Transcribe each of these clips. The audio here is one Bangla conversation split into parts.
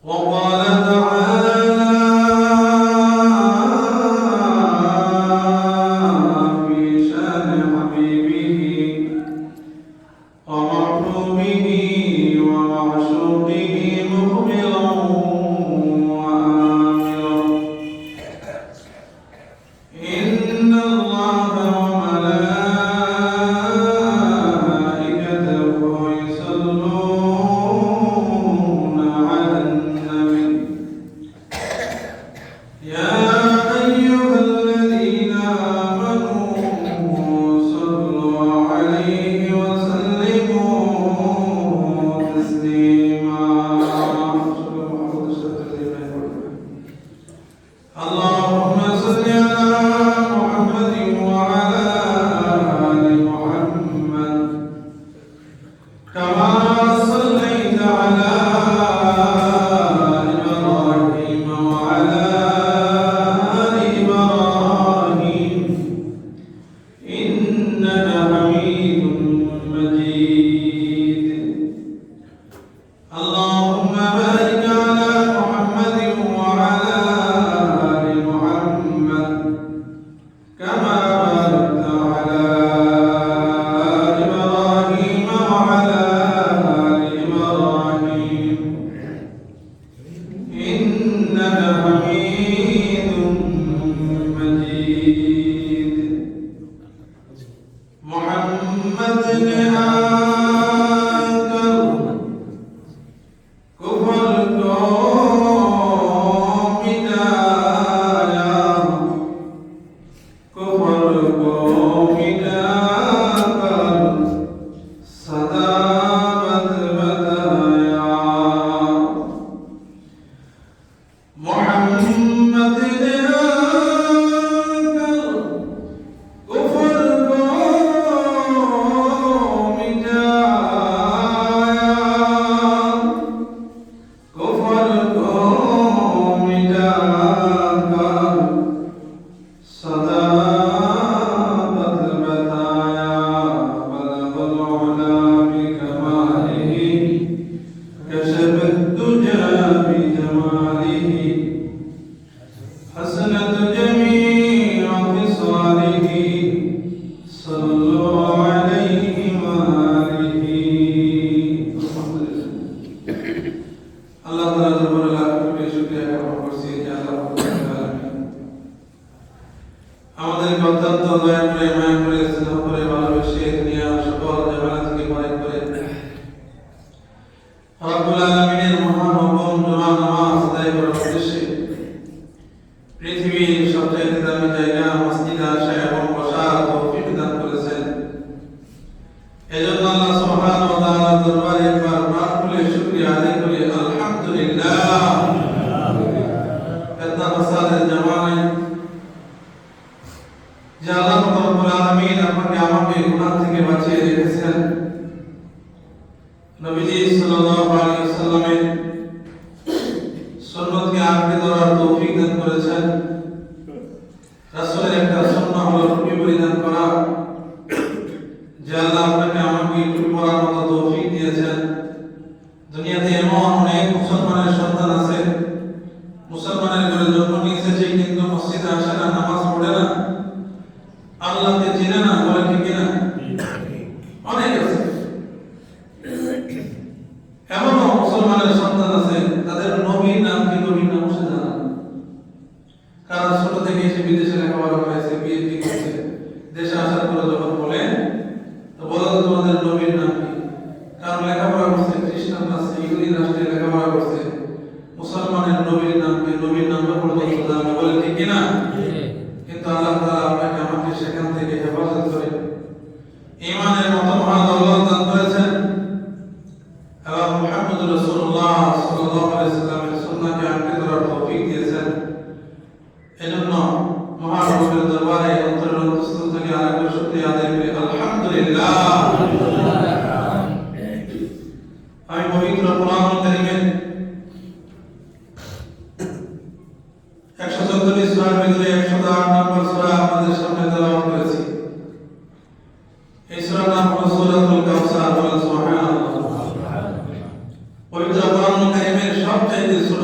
وقال تعالى في شان حبيبه ومحبوبه ومعشوقه مخبرا وآمرا إن الله وملائكته يصلون على النبي يا أيها الذين آمنوا صلوا عليه وسلموا تسليما اللهم صل على محمد وعلى آل محمد كما صليت على إبراهيم وعلى آل إبراهيم إنك حميد مجيد اللهم بارك على محمد وعلى آل محمد كما باركت على إبراهيم وعلى آل إبراهيم إنك حميد مجيد محمد بن كفر قوم دايا كفر قوم دايا صدابت بدايا محمد كفر قوم دايا كفر قوم دايا صدابت البدايا بلغ العلا بكماله كشف الدجى بجماله حسنت جميع خصاله صلوا عليه وآله আল্লাহ তাআলা দরবারে লাখ কোটি শুকরিয়া জ্ঞাপন করছি যে আল্লাহ রাব্বুল আলামিন আমাদেরকে অত্যন্ত দয়া করে মায়া করে স্নেহ করে ভালোবেসে দুনিয়ার সকল ঝামেলা থেকে পরে করে রাব্বুল আলামিনের মহান হুকুম জুমার নামাজ আদায় করার উদ্দেশ্যে পৃথিবীর সবচেয়ে দামি জায়গা মসজিদে আসা এবং বসার তৌফিক দান করেছেন। এজন্য আল্লাহ সুবহানাহু ওয়া তাআলার দরবারে একবার প্রাণ খুলে শুকরিয়া আদায় করি আলহামদুলিল্লাহ। এত মাসালের জামানায় যে আল্লাহ রাব্বুল আলামিন আপনাকে আমাকে গুনাহ থেকে বাঁচিয়ে রেখেছেন, নবীজি সাল্লাল্লাহু আলাইহি ওয়াসাল্লামের সুন্নতকে আঁকড়ে ধরার তৌফিক দান করেছেন। রাসূলের একটা সুন্নাহ হলো টুপি পরিধান করা, যে আল্লাহ আপনাকে আমাকে টুপি পরার মতো তৌফিক দিয়েছেন। দুনিয়াতে এমন অনেক মুসলমানের সন্তান আছে, মুসলমানের ঘরে জন্ম নিয়েছে কিন্তু মসজিদে আসে না, নামাজ পড়ে না, আল্লাহকে চিনে না, বলে ঠিক কিনা? অনেক আছে। এমনও মুসলমানের সন্তান আছে তাদের নবীর নাম কি, নবীর নাম সে জানা না। কারণ ছোট থেকে এসে বিদেশে লেখাপড়া করেছে, পিএইচডি করেছে, দেশে আসার পরে যখন বলে তো বলো তো তোমাদের নবীর নাম কি? কারণ লেখাপড়া করছে খ্রিস্টান আছে, ইহুদি রাষ্ট্রে লেখাপড়া করছে, মুসলমানের নবীর নাম কি? নবীর নামটা পর্যন্ত জানে, বলে ঠিক কিনা? কিন্তু আল্লাহ তাআলা আপনাকে আমাকে সেখান থেকে হেফাজত করে ঈমানের মতো মহান দৌলত দান করেছেন এবং মুহাম্মদুর রাসূলুল্লাহ সাল্লাল্লাহু আলাইহি ওয়াসাল্লামের সুন্নাহকে আঁকড়ে ধরার তৌফিক দিয়েছেন। এজন্য মহান রবের দরবারে অন্তরের অন্তঃস্থল থেকে আরেকবার শুকরিয়া আদায় করি আলহামদুলিল্লাহ। আমি পবিত্র কোরআনুল কারীমের 114টি সূরার ভিতরে 108 নম্বর সূরা আপনাদের সামনে তেলাওয়াত করেছি। এই সূরার নাম হলো সূরাতুল কাউসার। বলেন সুবহানাল্লাহ। পবিত্র কোরআনুল কারীমের সবচেয়ে ছোট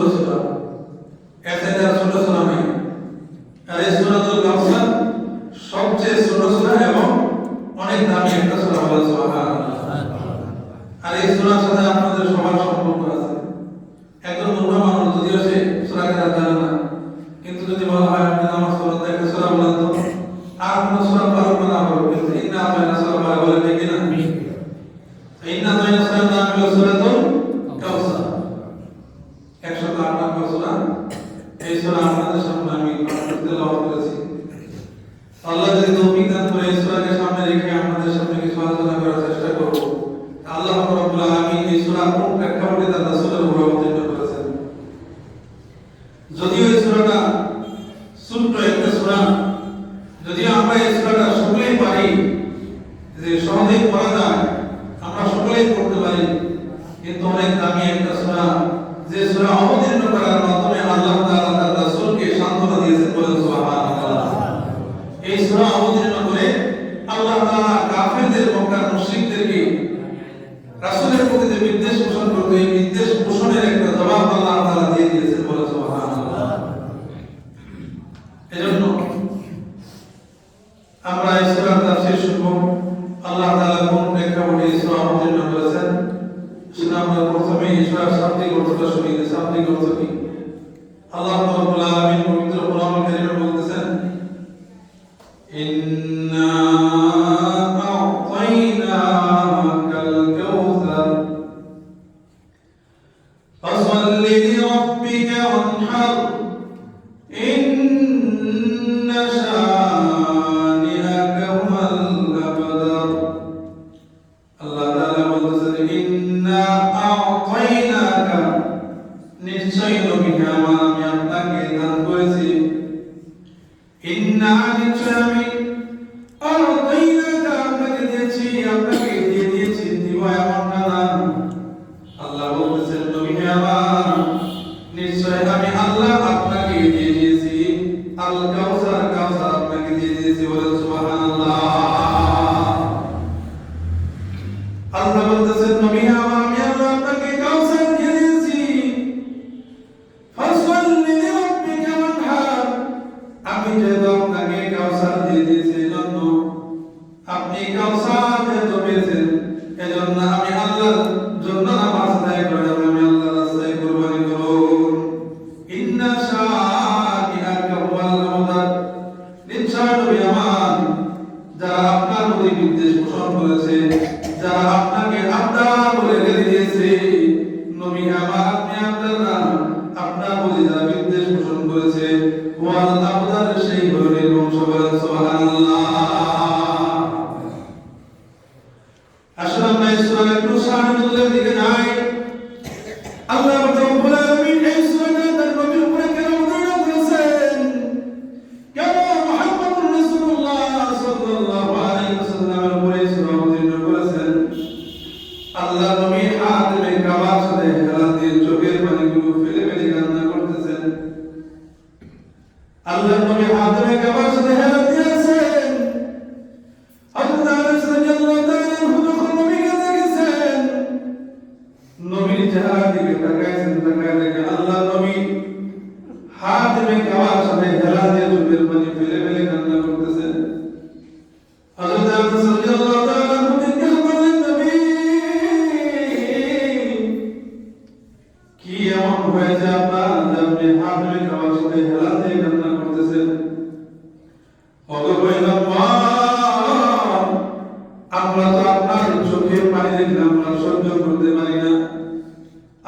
এই সূরার সাথে আপনাদের সবার সম্পর্ক আছে। একজন মূর্খ মানুষ যদিও সে সূরা কেরাত জানে না, কিন্তু যদি বলা হয় আপনি নামাজ পড়েন তো একটা সূরা বলেন তো, আর কোন সূরা পারো না পারো, কিন্তু ইন্না আতাইনা সূরা পারে বলে দেখি না। ইন্না আতাইনা সূরা নাম হলো সূরাতুল কাউসার, 108 নম্বর সূরা। এই সূরা আপনাদের সামনে আমি তেলাওয়াত করেছি। আল্লাহ যদি তৌফিক দান করে এই সূরাকে সামনে রেখে আপনাদের সামনে কিছু আলোচনা করার চেষ্টা করব। আল্লাহ রাব্বুল আলামিন এই সূরা কোন প্রেক্ষাপটে তার রাসূলের উপর অবতীর্ণ করেছেন। যদিও এই সূরাটা ছোট্ট একটা সূরা, যদিও আমরা এই সূরাটা সকলেই পারি, যে সহজেই পড়া যায়, আমরা সকলেই পড়তে পারি, কিন্তু অনেক দামি একটা সূরা, যে সূরা অবতীর্ণ করার মাধ্যমে আল্লাহ তাআলা তার রাসূলকে সান্ত্বনা দিয়েছেন। বলেন সুবহানাল্লাহ। এই সূরা অবতীর্ণ করে আল্লাহ তাআলা কাফেরদের, মক্কার মুশরিকদেরকে রাসূলের প্রতি যে বিদ্বেষ পোষণ করত, এই বিদ্বেষ পোষণের একটা জবাব আল্লাহ তাআলা দিয়ে দিয়েছেন। বলেন সুবহানাল্লাহ। এজন্য আমরা এই সূরার তাফসীর শুনব, আল্লাহ তাআলা কোন প্রেক্ষাপটে এই সূরা অবতীর্ণ করেছেন। সেটা আমরা প্রথমে এই সূরার শাব্দিক অর্থটা শুনি। শাব্দিক অর্থ কি? আল্লাহ রাব্বুল আলামিন পবিত্র কোরআনুল কারীমে বলতেছেন, ইন্না আ'তাইনাকাল কাউসার ফাসাল্লি লিরাব্বিকা ওয়ানহার ইন্না শানিআকা হুয়াল আবতার। আল্লাহ তাআলা বলতেছেন, ইন্না আ'তাইনাকা, নিশ্চয়ই নবী আমি আপনাকে দান করেছি। ইন্না, নিশ্চয় আমি, আ'তাইনাকা, আপনাকে দিয়েছি, আপনাকে দিয়ে দিয়েছি, দিব এমনটা না। আল্লাহ বলতেছেন, নবী আমার, নিশ্চয় আমি আল্লাহ আপনাকে দিয়ে দিয়েছি আল কাউসার, কাউসার আপনাকে দিয়ে দিয়েছি। বলেন সুবহানাল্লাহ। আল্লাহ বলতেছেন, নবী আমার, আমি আল্লাহ আপনাকে কাউসার দিয়ে দিয়েছি। ফাসাল্লি লিরাব্বিকা ওয়ানহার, আমি যেহেতু আপনাকে কাউসার দিয়ে দিয়েছি, এজন্য আপনি কাউসার যেহেতু পেয়েছেন, এজন্য আমি আল্লাহর জন্য নামাজ আদায় করে আমি আল্লাহর রাস্তায় কুরবানি করুন। ইন্না শানিআকা হুয়াল আবতার, নিশ্চয় নবী আমার, যারা আপনার প্রতি বিদ্বেষ পোষণ করেছে, যারা আপনাকে আব্দার বলে গালি দিয়েছে, নবী আমার, আপনি আপনার নাম, আপনার প্রতি যারা বিদ্বেষ পোষণ করেছে, হুয়াল আবতার, সেই হলো নির্বংশ। বলেন সুবহানাল্লাহ। আসলে আমরা এই সূরার একটু শানের দিকে যাই। আল্লাহ রাব্বুল আলামিন এই সূরাটা তার নবীর উপরে কেন অবতীর্ণ করেছেন, কেন মুহাম্মদুর রাসূলুল্লাহ সাল্লাল্লাহু আলাইহি ওয়াসাল্লামের উপরে এই সূরা অবতীর্ণ করেছেন। আল্লাহ নবী হাতেমে কাবার সাথে হেলান দিয়ে চোখের পানিগুলো ফেলে ফেলে কান্না করতেছেন। আল্লাহ নবী হাতেমে কাবার সাথে হেলান দিয়েছেন। হযরত আনাস রাদিয়াল্লাহু তাআলা আনহু যখন নবীকে দেখেছেন, নবীর চেহারার দিকে তাকাইছেন, তাকায় দেখে আল্লাহ নবী হাতেমে কাবার সাথে হেলান দিয়ে চোখের পানি ফেলে ফেলে কান্না করতেছেন। হযরত আনাস রাদিয়াল্লাহু তাআলা আনহু জিজ্ঞাসা করলেন, নবী, কি এমন হয়েছে আপনার যে আপনি হাতেমে কাবার সাথে হেলান দিয়ে কান্না করতেছেন? আমরা তো আপনার চোখের পানি দেখলে আমরা সহ্য করতে পারি না,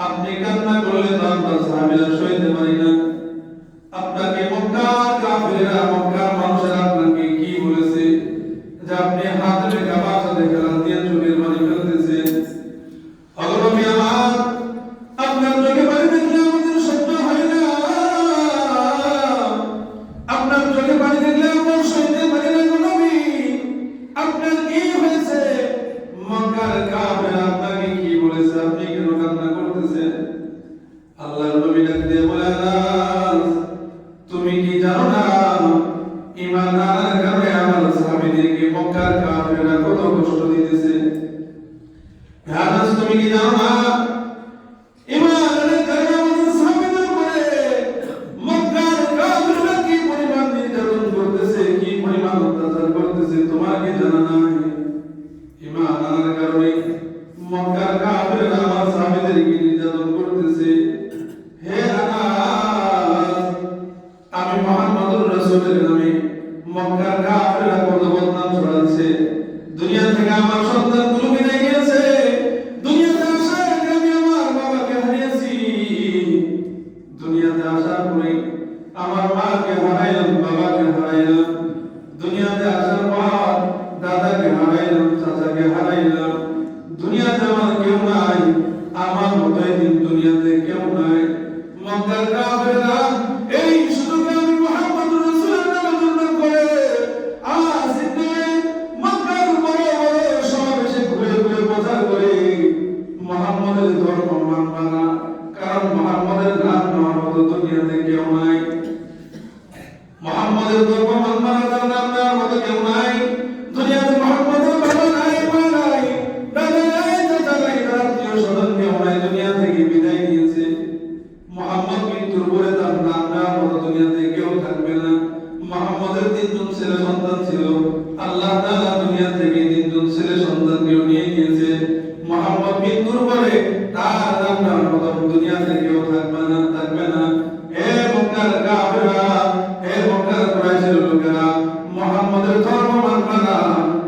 আপনি কান্না করলে তো আমরা সাহাবীরা সইতে পারি না। আপনাকে মক্কার কাফেররা, মক্কার মানুষেরা আপনাকে কি বলেছে যে আপনি হাতেমে কাবার সাথে হেলান দিয়ে চোখের পানি ফেলতেছেন? নবী আমার, আপনার চোখে পানি দেখলে আমাদের সহ্য হয় না, আপনার চোখে পানি দেখলে আমরা সইতে পারি না। নবী, আপনার কি হয়েছে? মক্কার কাফেররা আপনাকে কি বলেছে? আপনি কেন কান্না করতেছেন? আল্লাহর নবী ডাক দিয়ে ধর্ম মানবা না, কারণ মুহাম্মাদের নাম নেওয়ার মতো দুনিয়াতে কেউ নাই। মুহাম্মাদের ধর্ম মানবা না, তার নাম নেওয়ার মতো কেউ নাই দুনিয়াতে। মুহাম্মাদের বাবা নাই, মা নাই, দাদা নাই, চাচা নাই, তার আত্মীয় স্বজন কেউ নাই, দুনিয়া থেকে বিদায় নিয়েছে। মুহাম্মদ মৃত্যুর পরে তার নাম নেওয়ার মতো দুনিয়াতে কেউ থাকবে না। মুহাম্মাদের তিনজন ছেলে সন্তান ছিল, আল্লাহ তাআলা দুনিয়া থেকে তিনজন ছেলে সন্তানকেও নিয়ে নিয়েছে। মুহাম্মদ মৃত্যুর পরে তার নাম নেওয়ার মতো দুনিয়াতে কেউ থাকবে না, থাকবে না। হে মক্কার কাফেররা, হে মক্কার কুরাইশের লোকেরা, মুহাম্মাদের ধর্ম মানবে না,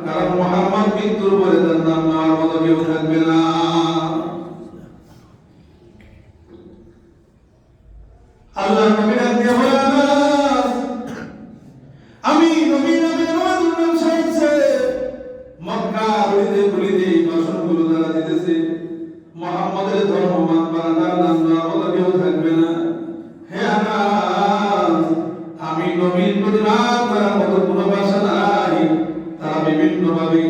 কারণ মুহাম্মদ মৃত্যুর পরে তার নাম নেওয়ার মতো কেউ থাকবে না। আল্লাহ নবী ডাক দিয়ে বলেন, আমি নবী নবীর নাম শুনছে মক্কা বলিতে ভাষণগুলো তারা দিতেছে, মুহাম্মাদের ধর্ম মানবা না, তার নাম নেওয়ার মতো কেউ থাকবে না। হে আনাস, আমি নবীর প্রতিবাদ করার মতো কোনো ভাষা নাই। তারা বিভিন্ন ভাবে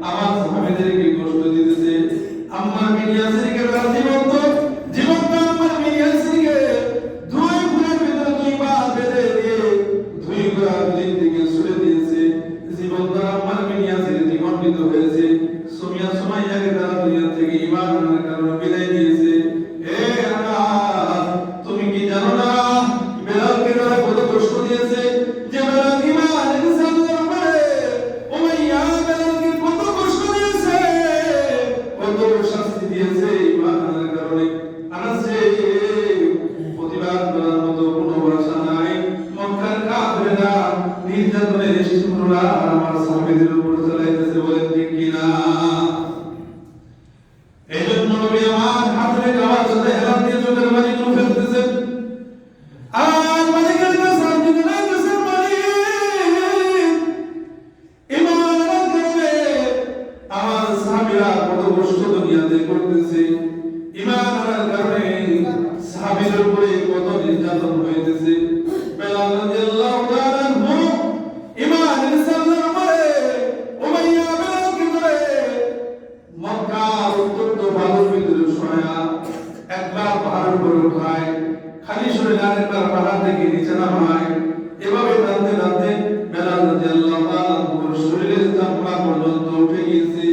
আমার সাহাবীদেরকে কষ্ট দিতেছে। আম্মার বিন ইয়াসিরকে তারা জীবন্ত আম্মার বিন ইয়াসিরকে দুই ফুলের ভিতরে দুই পা বেঁধে দিয়ে দুই ঘোড়া দুদিক থেকে ছুড়ে দিয়েছে। জীবন্ত আম্মার বিন ইয়াসির দ্বিখণ্ডিত হয়েছে। সুমাইয়াকে তারা দুনিয়া থেকে ঈমান আনার কারণে বিদায় দিয়েছে। হে আনাস, তুমি কি জানো না বেলালকে তারা কত কষ্ট দিয়েছে? যে বেলাল ঈমান এনেছে আল্লাহর উপরে, উমাইয়া বেলালকে কত কষ্ট দিয়েছে, কত শাস্তি দিয়েছে ঈমান আনার কারণে। আনাসের প্রতিবাদ করার মতো কোনো ভাষা নাই। মক্কার কাফেররা নির্যাতনের স্টিমুলার আমার সাহাবীদের উপর চালাইতেছে, বলেন ঠিক কিনা? এইজন্য নবী আমার হাতের খাওয়ার সাথে হেলান দিয়ে চোখের পানিগুলো ফেলতেছেন। আর মালিকের কাছে আপনি জানাইতেছেন, মালিক ঈমানের কারণে আমার সাহাবীরা কত কষ্ট দুনিয়াতে করতেছে, ঈমানের কারণে সাহাবীদের উপরে কত নির্যাতন হইতেছে। বেলাল রাদিয়াল্লাহু তাআলা আনহু ঈমান এনেছে আল্লাহর উপরে, উমাইয়া বেলালকে ধরে মক্কার অত্যন্ত ভালোর ভিতরে শোয়া একবার পাহাড়ের উপরে উঠায়, খালি শরীরে আরেকবার পাহাড় থেকে নিচে নামায়। এভাবে টানতে টানতে বেলাল রাদিয়াল্লাহু তাআলা আনহুর শরীরের চামড়া পর্যন্ত উঠে গিয়েছে।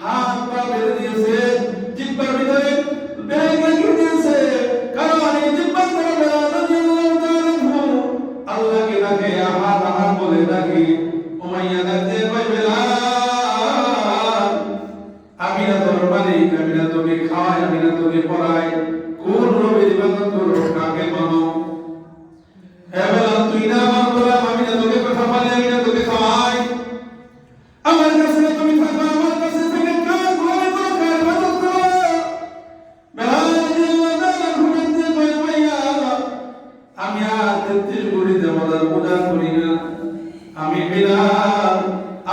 হাত পা বেঁধে দিয়েছে, জিহ্বার ভিতরে বেগ লাগিয়ে দিয়েছে, কারণ এই জিহ্বার দ্বারা বেলাল রাদিয়াল্লাহু তাআলা আনহু আল্লাহকে ডাকে, আহাদ আহাদ বলে ডাকে। উমাইয়া ডাকতে কয়, বেলাল, আমি না তোর মালিক, আমি না তোকে খাওয়াই, আমি না তোকে পড়াই, কোন রবের ইবাদত করো, কাকে মানো? হে বেলাল, তুই না আমার গোলাম, আমি না তোকে কথা বলি, আমি না তোকে খাওয়াই, আমার কাছে তুমি থাকো, আমার কাছে থেকে কার গোলামি করো, কার ইবাদত করো? বেলাল রাদিয়াল্লাহু তাআলা ঘুমাইতে কয়, উমাইয়া, আমি আর 33 কোটি দেবতার পূজা করি না, আমি বেলাল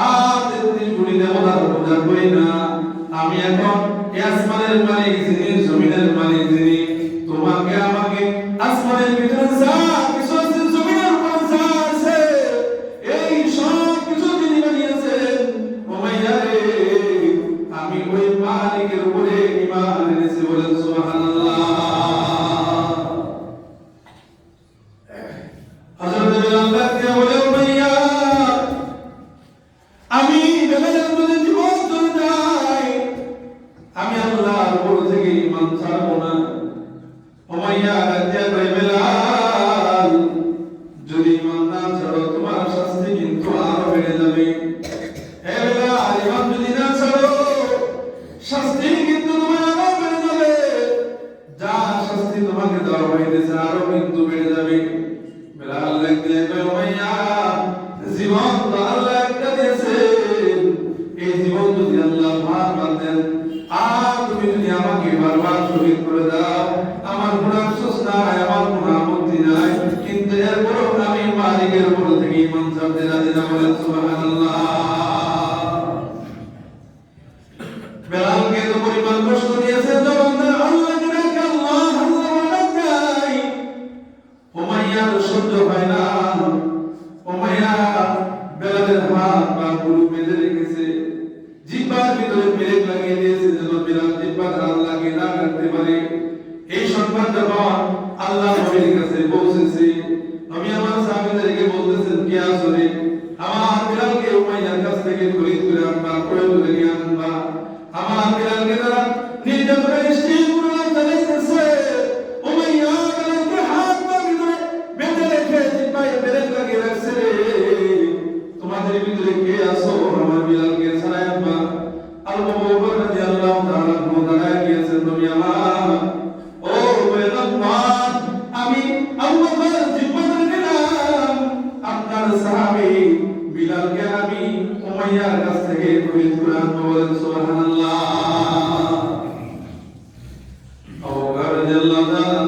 আর 33 কোটি দেবতার পূজা করি না। আমি এখন আসমানের মালিক যিনি, জমিনের মালিক যিনি, তোমাকে আমাকে আসমানের ভিতরে যা কিছু আছে, জমিনের উপর যা আছে, এই সব কিছু তিনি বানিয়েছেন। উমাইয়া রে, আমি ওই মালিকের উপরে ঈমান এনেছি, বলেন সুবহানাল্লাহ। হযরত বেলাল ডাকতে বলে, উমাইয়া, আমি বেলালের মধ্যে জীবন চলে যাই, আমি আল্লাহর উপর থেকে ঈমান ছাড়বো না। উমাইয়া ডাকতে কয়, বেলাল, যদি ঈমান না ছাড়ো তোমার শাস্তি কিন্তু আরো বেড়ে যাবে। হে বেলাল, ঈমান যদি না ছাড়ো শাস্তি কিন্তু তোমার আরো বেড়ে যাবে, যা শাস্তি তোমাকে দেওয়া হইতেছে আরো কিন্তু বেড়ে যাবে। বেলাল ডাকতে কয়, উমাইয়া, জীবন তো আল্লাহ একটা দিয়েছেন, এই জীবন যদি আল্লাহ ভাগ দেন, আর তুমি যদি আমাকে বারবার শহীদ করে দাও, আমার কোনো আফসোস নাই, আমার কোনো আপত্তি নাই, কিন্তু এরপরও আমি মালিকের উপর থেকে ঈমান ছাড়তে রাজি না, বলেন সুবহানাল্লাহ। বেলালকে তো পরিমাণ কষ্ট দিয়েছে, যখন আল্লাহকে ডাকে, আল্লাহ আল্লাহ ডাকে, উমাইয়ার সহ্য হয় না। উমাইয়া বেলালের হাত পা গুলো বেঁধে রেখেছে, জিহ্বার ভিতরে পেরেক লাগিয়ে দিয়েছে, যেন বেলাল জিহ্বা ধার লাগে না কাটতে পারে। আগে এই সংবাদ যখন আল্লাহ নবীর কাছে পৌঁছেছে, নবী আমার সাহাবীদেরকে বলতেছেন, কি আসলে আমার বিলালকে উমাইয়ার কাছ থেকে খরিদ করে আনবা, ক্রয় করে নিয়ে আনবা। আমার বিলালকে তারা নির্যাতনের স্টিমগুলো চালাইতেছে। উমাইয়া বিলালকে হাত পা ভিতরে বেঁধে রেখে জিহ্বায় বেরেক লাগিয়ে রাখছে রে। তোমাদের ভিতরে কে আছো আমার বিলালকে ছাড়াই আনবা। আবু বকর রাদিয়াল্লাহু তাআলা দাঁড়ায় গিয়েছেন, নবী আমার ও পয়গম্বর, আমি আবু বকর জিহ্বা ধরে নিলাম, আপনার সাহাবী বিলালকে আমি উমাইয়ার কাছ থেকে খরিদ করে আনবো। বলেন সুবহানাল্লাহ। আবু বকর রাদিয়াল্লাহু তাআলা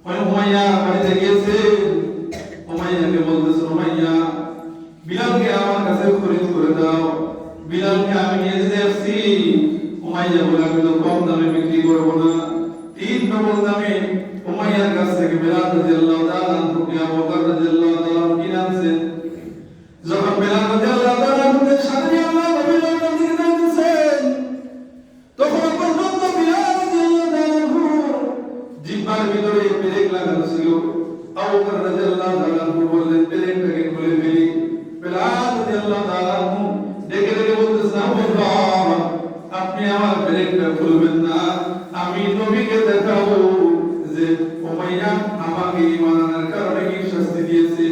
ওই উমাইয়া বাড়িতে গিয়েছে, উমাইয়াকে বলতেছে, উমাইয়া বিলালকে আমার কাছে খরিদ করে দাও, বিলালকে আমি নিয়ে যেতে আসছি। উমাইয়া বলে, আমি তো কম দামে বিক্রি করবো না, 3 ডবল দামে উমাইয়ার কাছ থেকে বিলাল রাদিয়াল্লাহু তাআলা আনহুকে আবু বকর রাদিয়াল্লাহু তাআলা কিনে আনছেন। যখন বিলাল রাদিয়াল্লাহু তাআলা আনহুকে সাথে আল্লাহ নবীর দিকে যাইতেছেন, তখন পর্যন্ত বিলাল রাদিয়াল্লাহু তাআলা আনহু জিহ্বার ভিতরে পেরেক লাগানো ছিল। আবু বকর রাদিয়াল্লাহু তাআলা আনহু বললেন, পেরেকটাকে খুলে ফেলি। বিলাল রাদিয়াল্লাহু তাআলা আনহু ডেকে ডেকে বলতেছেন, আবু বকর, আপনি আমার পেরেকটা খুলবেন না, আমি নবীকে দেখাবো যে উমাইয়া আমাকে ঈমান আনার কারণে কি শাস্তি দিয়েছে।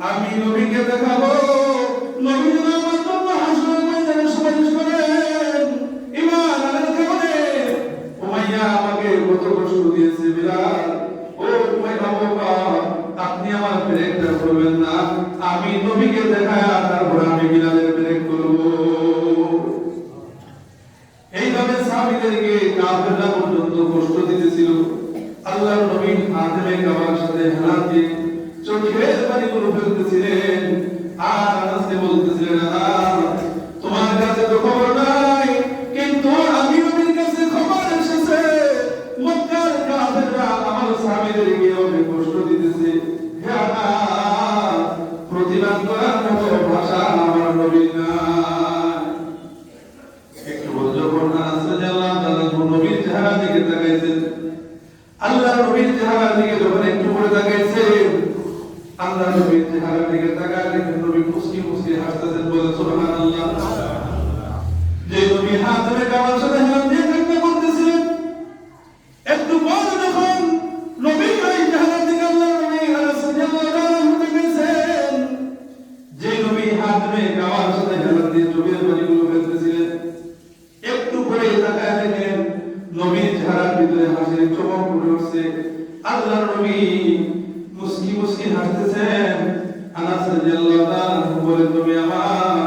আমি নবীকে দেখাবো, নবী যেন আমার জন্য হাসরের ময়দানে সুপারিশ করেন ঈমান আনার কারণে। উমাইয়া আমাকে কত কষ্ট দিয়েছে। বিলাল, ও উমাইয়া, আবু বকর, আপনি আমার পেরেকটা খুলবেন না, আমি নবীকে দেখায়া তারপর আমি বিলালের পেরেক খুলবো। এইভাবে সাহাবীদেরকে কাফেররা পর্যন্ত কষ্ট দিতেছিল। আল্লাহর নবী হাতেমে কাবার সাথে হাত দিয়ে চোখের পানিগুলো ফেলতেছিলেন, আর আনাসকে বলতেছিলেন, তোমার কাছে তো খবর নাই, কিন্তু আমি নবীর কাছে খবর এসেছে মক্কার কাফেররা আমার সাহাবীদেরকে অনেক কষ্ট দিতেছে। হে আনাস, প্রতিবাদ করার মতো ভাষা আমার নবীর নাই। একটু যখন আনাস রাদিয়াল্লাহু তাআলা নবীর চেহারা দিকে তাকাইছেন, আল্লাহ নবীর চেহারার দিকে যখন একটু করে তাকাইছেন, আল্লাহ নবীর চেহারার দিকে তাকায় দেখেন নবী মুস্কি মুস্কি হাসতেছেন। বলেন সুবহানাল্লাহ। যে নবী হাত ধরে কাবার সাথে হাত দিয়ে কান্না করতেছিলেন, একটু পর যখন নবীর ওই চেহারার দিকে আল্লাহ নবী রাদিয়াল্লাহু তাআলা তাকাইছেন, যে নবী হাত ধরে কাবার সাথে হাত দিয়ে চোখের পানিগুলো ফেলতেছিলেন, একটু পরে তাকায় দেখেন নবীর চেহারার ভিতরে হাসির চমক উঠে উঠছে। আল্লাহর নবী মুস্কি মুস্কি হাসতেছেন। আনাস রাদিয়াল্লাহু তাআলা বলেন, নবী আমার,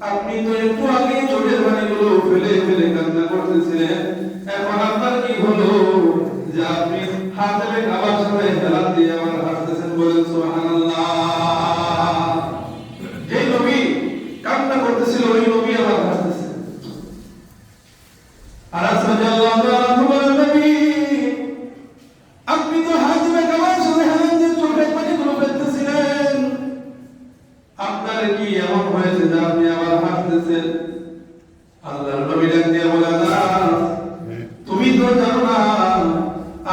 আপনি তো একটু আগে চোখের পানিগুলো ফেলে ফেলে কান্না করতেছিলেন, এখন আপনার কি হলো যে আপনি হাতে কাবার সাথে হাত দিয়ে আমার হাসতেছেন? বলেন সুবহানাল্লাহ। যে নবী কান্না করতেছিল ওই নবী আবার হাসতেছেন। আনাস রাদিয়াল্লাহু তাআলা বলেন, নবী আপনি তো হাতে কাবার সাথে হাত দিয়ে চোখের পানিগুলো ফেলতেছিলেন, আপনার কি এমন হয়েছে যে আপনি আবার হাসতেছেন? আল্লাহর নবী ডাক দিয়ে বলেন, তুমি তো জানো না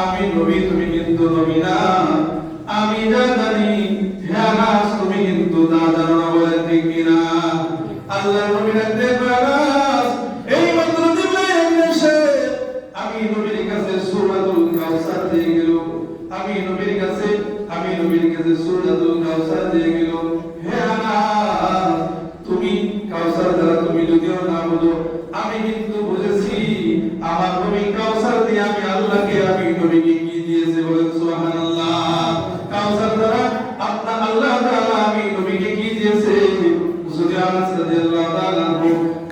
আমি নবী, তুমি কিন্তু নবী না। আমি যা জানি, হে আনাস, তুমি কিন্তু তা জানো না। বলেন ঠিক কিনা? আল্লাহর নবী ডাক দিয়ে বলেন, এই মাত্র জিবরাইল এসে আমি নবীর কাছে সূরাতুল কাউসার দিয়ে গেল। আমি নবীর কাছে সূরাতুল কাউসার দিয়ে গেল। হে আনাস, তুমি কাউসার দ্বারা তুমি যদিও না বুঝো, আমি কিন্তু বুঝেছি আমার নবী কাউসার দিয়ে আমি আল্লাহকে, আমি নবীকে কি দিয়েছে? বলেন সুবহানাল্লাহ। কাউসার দ্বারা আপনার আল্লাহ তাআলা আমি নবীকে কি দিয়েছে? যদি আনাস রাদিয়াল্লাহু তাআলা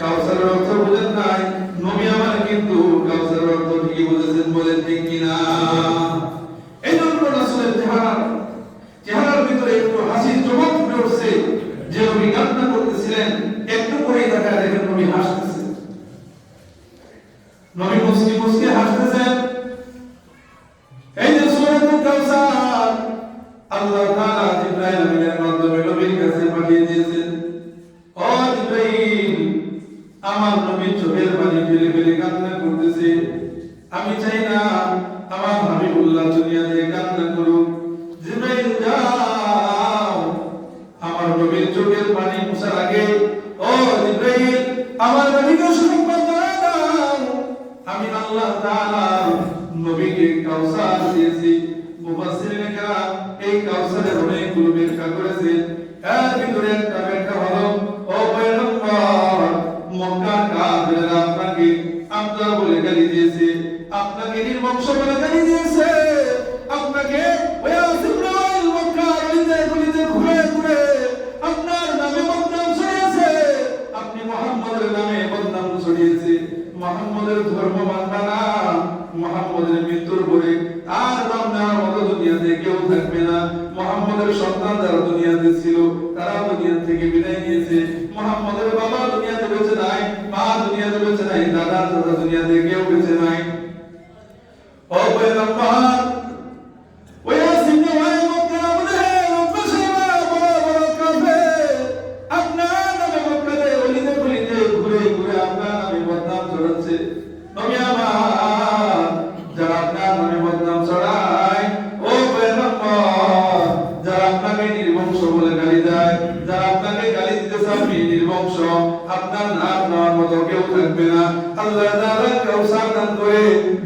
কাউসারের অর্থ বুঝেন নাই, নবী আমার কিন্তু কাউসারের অর্থ ঠিকই বুঝেছেন। বলেন ঠিক কিনা? এই জন্য রাসূলের চেহারার ভিতরে একটু হাসির চমক ফুটে উঠছে। যে নবী কান্না করতেছিলেন, একটু পরেই তাকায় দেখেন নবী হাসতেছেন। নবী মুস্কি মুস্কি হাসতেছেন। এই যে সূরাতুল কাউসার আমার হাবিবুল্লাহ দুনিয়া থেকে কান্না করুন। জিবরাইল যাও আমার নবীর চোখের পানি মুছার আগে, ও জিবরাইল আমার নবীকে সংবাদ দাও, আমি আল্লাহ তাআলা নবীকে কাউসার দিয়েছি। মুফাসসিরিন কেরাম এই কাউসারের অনেকগুলো ব্যাখ্যা করেছেন। এর ভিতরে একটা ব্যাখ্যা হলো, ও পয়গম্বর মক্কার কাফেররা আপনাকে আব্দুল্লাহ বলে গালি দিয়েছে, আপনাকে নির্বংশ বলে গালি দিয়েছে, আপনাকে ওই জিবরাইল মক্কার গলিতে গলিতে ঘুরে ঘুরে আপনার নামে বদনাম ছড়িয়েছে, আপনি মুহাম্মদের নামে বদনাম ছড়িয়েছে। মুহাম্মদের ধর্ম মানবা না, মুহাম্মদের মৃত্যুর পরে আর নাম নেওয়ার মতো দুনিয়াতে কেউ থাকবে না। মুহাম্মদের সন্তান যারা দুনিয়াতে ছিল তারা দুনিয়া থেকে বিদায় নিয়েছে। মুহাম্মদের বাবা দুনিয়াতে বেঁচে নাই, মা দুনিয়াতে বেঁচে নাই, দাদা দাদা দুনিয়াতে কেউ বেঁচে নাই। ও পয়গম্বর ওই আসিফে ভাই মক্কা বলে মুশরিকরা বড় বড় কাফের আপনার নামে মক্কাতে গলিতে গলিতে ঘুরে ঘুরে আপনার নামে বদনাম ছড়াচ্ছে। নবী আমার যারা আপনার নামে বদনাম ছড়ায়, ও পয়গম্বর যারা আপনাকে নির্বংশ বলে গালি দেয়, যারা আপনাকে গালি দিতেছে আপনি নির্বংশ, আপনার নাম নেওয়ার মতো কেউ থাকবে না। আল্লাহ তাআলা কাউসার দান করে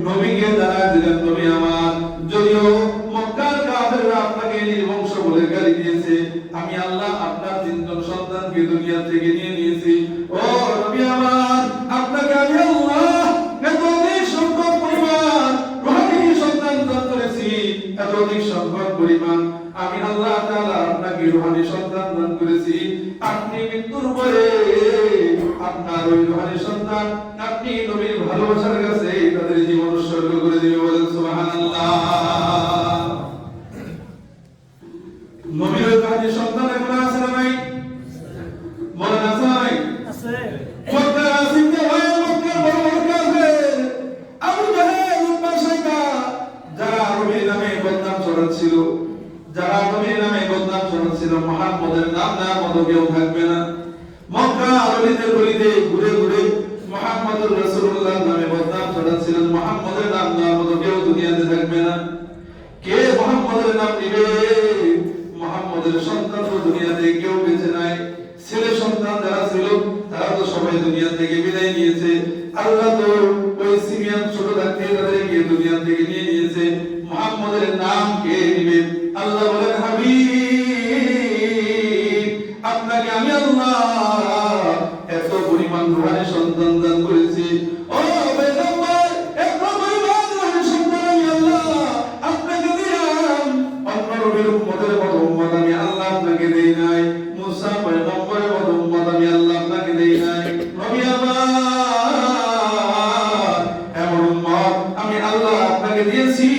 নবীকে জানায় দিলেন, নবী আমার যদিও মক্কার কাফেররা আপনাকে নির্বংশ বলে গালি দিয়েছে, আমি আল্লাহ আপনার তিনজন সন্তানকে দুনিয়া থেকে নিয়ে নিয়েছি। ও নবী আমার আপনাকে আমি আল্লাহ এত অধিক সংখ্যক পরিমাণ রূহানি সন্তান দান করেছি, এত অধিক সংখ্যক পরিমাণ আমি আল্লাহ তাআলা আপনাকে রূহানি সন্তান দান করেছি। আপনি মৃত্যুর পরে আপনার ওই রূহানি সন্তান আপনি নবীর ভালোবাসার কাছে তাদের জীবন উৎসর্গ করে দিবে, বলেন সুবহানাল্লাহ। নবীর রূহানি সন্তান এখন আছে না নাই? বলেন আছে না নাই? আছে। মক্কা আসিফে ভাই মক্কার বড় বড় কাফের আবু জাহেল উতবা শাইবা যারা নবীর নামে বদনাম ছড়াচ্ছিল, যারা নবীর নামে বদনাম ছড়াচ্ছিল, মুহাম্মদের নাম নেওয়ার মতো কেউ থাকবে না। মক্কা গলিতে গলিতে ঘুরে ঘুরে মুহাম্মদুর রাসূলুল্লাহ নামে বদনাম ছড়াচ্ছিলেন, মুহাম্মদের নাম নেওয়ার মতো কেউ দুনিয়াতে থাকবে না। কে মুহাম্মদের নাম নিবে? মুহাম্মদের সন্তান তো দুনিয়াতে কেউ বেঁচে নাই, ছেলে সন্তান যারা ছিল তারা তো সবাই দুনিয়া থেকে বিদায় নিয়েছে। আল্লাহ তো ওই সিমিয়ান ছোট থাকতে তাদেরকে দুনিয়া থেকে নিয়ে নিয়েছে। মুহাম্মদের নাম কে নিবে? আল্লাহ বলেন, হাবিব আপনাকে আমি আল্লাহ এত পরিমাণ রূহানি সন্তান দান করেছি। ও পয়গম্বর এত পরিমাণ রূহানি সন্তান আমি আল্লাহ আপনাকে দিলাম, অন্য নবীর উম্মতের মতো উম্মত আমি আল্লাহ আপনাকে দেই নাই, মুসা পয়গম্বরের মতো উম্মত আমি আল্লাহ আপনাকে দেই নাই। নবী আমার এমন উম্মত আমি আল্লাহ আপনাকে দিয়েছি,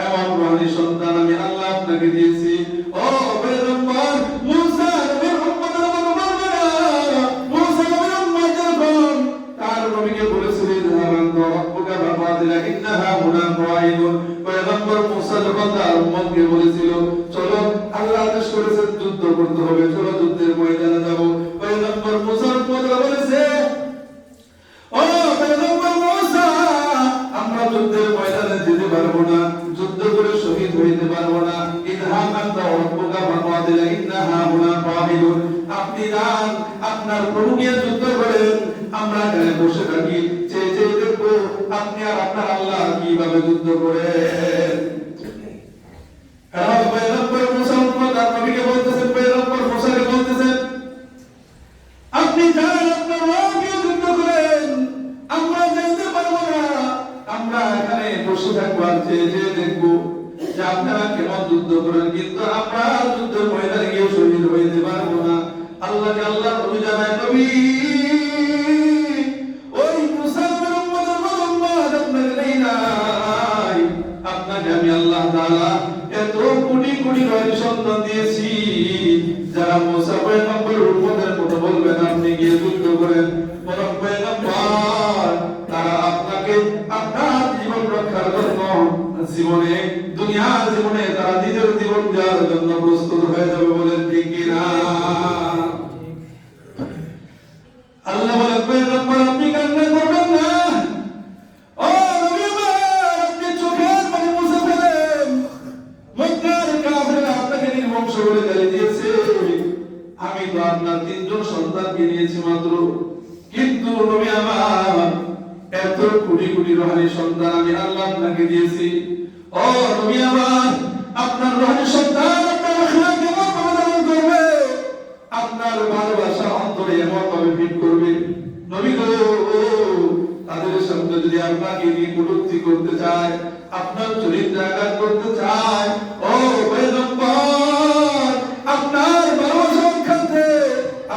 এমন রূহানি সন্তান আমি আল্লাহ আপনাকে দিয়েছি। ও পয়গম্বর মুসা নবীর উম্মতের মতো বলবে না, মুসা নবীর উম্মত যখন তার নবীকে বলেছিলেন হারান রব্বুকা ফাদিলা ইন্নাহা হুনান রাইদুন, পয়গম্বর মুসা যখন তার উম্মতকে বলেছিল চলো আল্লাহ আদেশ করেছেন যুদ্ধ করতে হবে, চলো যুদ্ধের ময়দানে যাব, পয়গম্বর মুসার উম্মতরা বলেছে ও পয়গম্বর মুসা আমরা যুদ্ধের ময়দানে যেতে পারবো না, যুদ্ধ করে শহীদ হইতে পারবো না, ইদহাব আনতা রব্বুকা ফাদিলা ইন্নাহা হুনান রাইদুন, আপনি যান আপনার প্রভুকে যুদ্ধ করেন, আমরা এখানে বসে থাকি চেয়ে চেয়ে দেখবো আপনি আর আপনার আল্লাহ কিভাবে যুদ্ধ করেন। পয়গম্বর মুসা উম্মত আর নবীকে বলতেছেন, পয়গম্বর মুসাকে বলতেছেন আপনি যান আপনার রবকে যুদ্ধ করেন, আমরা যেতে পারবো না, আমরা এখানে বসে থাকবো আর চেয়ে চেয়ে দেখবো যে আপনারা কেমন যুদ্ধ করেন, কিন্তু আমরা যুদ্ধের ময়দানে গিয়ে শহীদ হইতে পারবো না। আল্লাহকে আল্লাহ নবী জানায়, নবী ওই মুসা নবীর উম্মতের মতো উম্মত আপনাকে দেই নাই, আপনাকে আমি আল্লাহ তাআলা এত কোটি কোটি রূহানি সন্তান দিয়েছি যারা মুসা পয়গম্বরের উম্মতের মতো বলবেন আপনি গিয়ে যুদ্ধ করেন, বরং পয়গম্বর তারা আপনাকে আপনার জীবন রক্ষার জন্য জীবনে দুনিয়ার জীবনে তারা নিজের জীবন দেওয়ার জন্য প্রস্তুত হয়ে যাবে, বলেন ঠিক কিনা? আল্লাহ বলেন পয়গম্বর আপনি কান্না করবেন না, ও নবী আমার রোহানি সন্তান আমি আল্লাহ আপনাকে দিয়েছি। ও নবী আমার, আপনার রোহানি সন্তান আপনার আখলাক কেমন ভাবে করবে, আপনার ভালোবাসা অন্তরে এমন ভাবে ফিট করবে। নবী গো, তাদের সামনে যদি আপনাকে নিয়ে কটূক্তি করতে চায়, আপনার চরিত্র আঘাত করতে চায়, ও পয়গম্বর, আপনার ভালোবাসা রক্ষার্থে,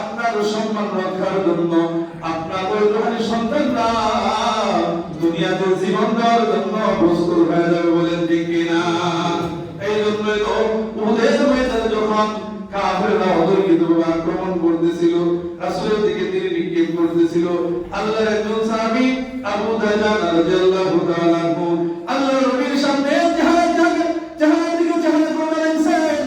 আপনার সম্মান রক্ষার জন্য আপনার ওই রোহানি সন্তানরা দুনিয়াতে জীবন দেওয়ার জন্য প্রস্তুত হয়ে যাবে, বলেন ঠিক কিনা? এই জন্যই তো উহুদের ময়দানে যখন কাফেররা অতর্কিতভাবে আক্রমণ করতেছিল, রাসূলের দিকে তীর নিক্ষেপ করতেছিল, আল্লাহর একজন সাহাবী আবু দাজান রাদিয়াল্লাহু তাআলা আনহু আল্লাহর নবীর সামনে জাহাজ করে দাঁড়াইছেন।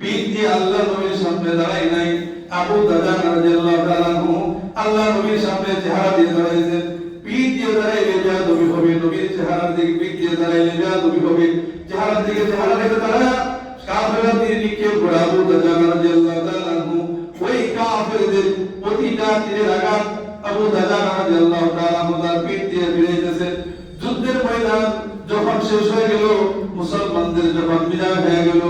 পিঠ দিয়ে আল্লাহর নবীর সামনে দাঁড়ায় নাই, আবু দাজান রাদিয়াল্লাহু তাআলা আনহু আল্লাহর নবীর সামনে চেহারা দিয়ে দাঁড়াইছেন। পিঠ দিয়ে দাঁড়াইলে বেয়াদবি হবে, নবীর চেহারার দিকে পিঠ দিয়ে দাঁড়াইলে বেয়াদবি হবে। চেহারার দিকে চেহারা রেখে দাঁড়ায় কাফেররা তীর নিক্ষেপ করে আবু দাজান রাদিয়াল্লাহু তাআলা আনহু ওই কাফেরদের প্রতিটা তীরের আঘাত আবু দাজান রাদিয়াল্লাহু তাআলা আনহু তার পিঠ দিয়ে ফিরাইতেছেন। যুদ্ধের ময়দান যখন শেষ হয়ে গেল, মুসলমানদের যখন বিজয় হয়ে গেল,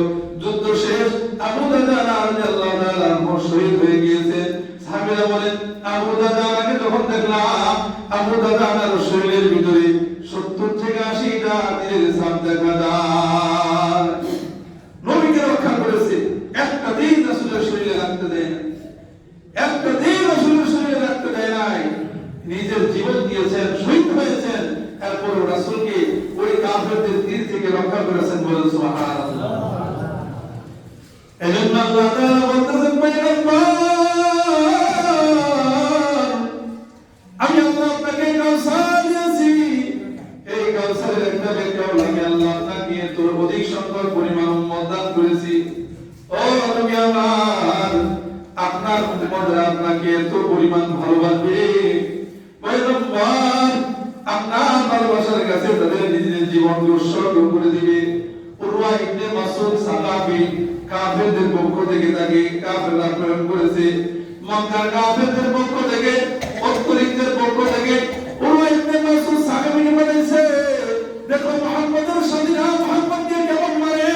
যুদ্ধ শেষ, আবু দাজান রাদিয়াল্লাহু তাআলা আনহু শহীদ হয়ে গিয়েছে। সাহাবীরা বলেন, আবু দাজানকে যখন দেখলাম, আবু দাজানের শরীরের ভিতরে 70 থেকে 80টা তীরের ছাপ দেখা যায়। নবীকে রক্ষা করেছে, একটা দিন রাসূলের শরীরে রাখতে দেয় না, একটা দিন রাসূলের শরীরে রাখতে দেয় নাই। নিজের জীবন দিয়েছেন, শহীদ হয়েছেন, এরপর রাসূলকে ওই কাফেরদের তীর থেকে রক্ষা করেছেন, বলেন সুবহানাল্লাহ। এজন্য আল্লাহ তাআলা বলতেছেন, পয়গম্বর, আমি আল্লাহ আপনাকে কাউসার দিয়েছি, এই কাউসারের একটা ব্যাখ্যাও লাগে আল্লাহ আপনাকে তোর অধিক সংখ্যক পরিমাণ উম্মত দান করেছি। ও নবী আমার, আপনার উম্মতরা আপনাকে এত পরিমাণ ভালোবাসবে, পয়গম্বর, আপনার ভালোবাসার কাছে তাদের নিজের জীবনকে উৎসর্গ করে দিবে। উরওয়া ইবনে মাসউদ সাহাবী কাফেরদের পক্ষ থেকে তাকে কাফেররা প্রেরণ করেছে, মক্কার কাফেরদের পক্ষ থেকে, অত্তরিকদের পক্ষ থেকে উরওয়া ইবনে মাসউদ সাহাবীকে বলেছে, দেখো মুহাম্মদের সাথীরা মুহাম্মদকে কেমন মারে,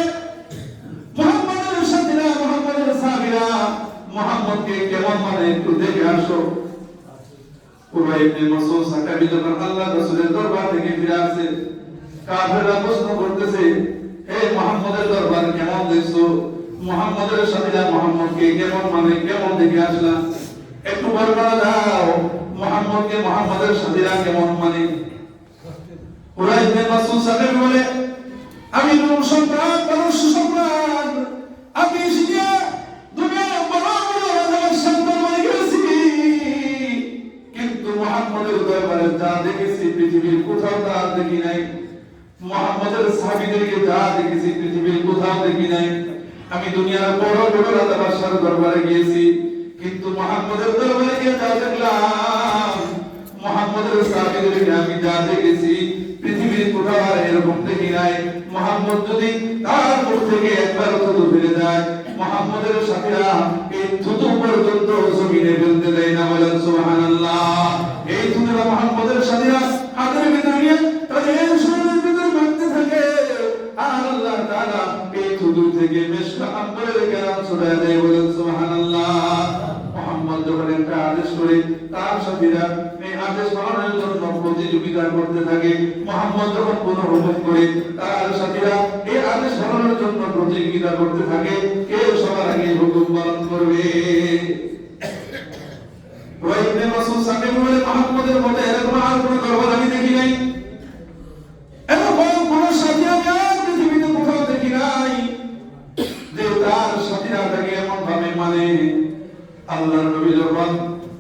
মুহাম্মদের সাথীরা মুহাম্মদের সাহাবীরা মুহাম্মদকে কেমন মানে একটু দেখে আসো। উরওয়া ইবনে মাসউদ সাহাবী যখন আল্লাহ রাসূলের দরবার থেকে ফিরে আসে, কাফেররা প্রশ্ন করতেছে, হে মুহাম্মদের দরবার কেমন দেখছো, মুহাম্মদের সাথীরা মুহাম্মদকে কেমন মানে কেমন দেখে আসলা, একটু বর্ণনা দাও, মুহাম্মদকে মুহাম্মদের সাথীরা কেমন মানে। উরওয়া ইবনে মাসউদ সাহাবী বলে, আমি নূর সন্তান, মানুষ সন্তান, আমি এসে দুনিয়ার বড় বড় রাজার সন্তান হয়ে গেছি, কিন্তু মুহাম্মদের দরবারে যা দেখেছি পৃথিবীর কোথাও তা দেখি নাই, মুহাম্মদের সাহাবীদেরকে যা দেখেছি পৃথিবীর কোথাও দেখি নাই। আমি দুনিয়ার বড় বড় রাজা বাদশার দরবারে গিয়েছি, কিন্তু মুহাম্মদের দরবারে গিয়ে যা দেখলাম, মুহাম্মদের সাহাবীদেরকে আমি যা দেখেছি পৃথিবীর কোথাও আর এরকম দেখি নাই। মুহাম্মদ যদি তার মুখ থেকে একবার থুতু ফেলে যায়, মুহাম্মদের সাথীরা এই থুতু পর্যন্ত জমিনে ফেলতে দেয় না, বলেন সুবহানাল্লাহ। এই থুতুটা মুহাম্মদের সাথীরা হাতের ভিতরে নিয়ে তাদের শরীরের ভিতরে মারতে থাকে, আর আল্লাহ তাআলা এই থুতু থেকে মিশকা আম্বরের গ্রাম ছড়ায় দেয়, বলেন সুবহানাল্লাহ। মুহাম্মদ যখন একটা আদেশ করে, তার সাথীরা এই আদেশ পালনের জন্য প্রতিযোগিতা করতে থাকে। মুহাম্মদ যখন কোনো হুকুম করে, তার সাথীরা এই আদেশ পালনের জন্য প্রতিযোগিতা করতে থাকে, কে সবার আগে হুকুম পালন করবে। উরওয়া ইবনে মাসউদ সাহাবী বলে, মুহাম্মদের মতো এরকম আর কোনো দরবার আমি দেখি নাই, এরকম কোন সাথী আমি আর পৃথিবীতে কোথাও দেখি নাই যে তার সাথীরা তাকে এমন ভাবে মানে। আল্লাহর নবী যখন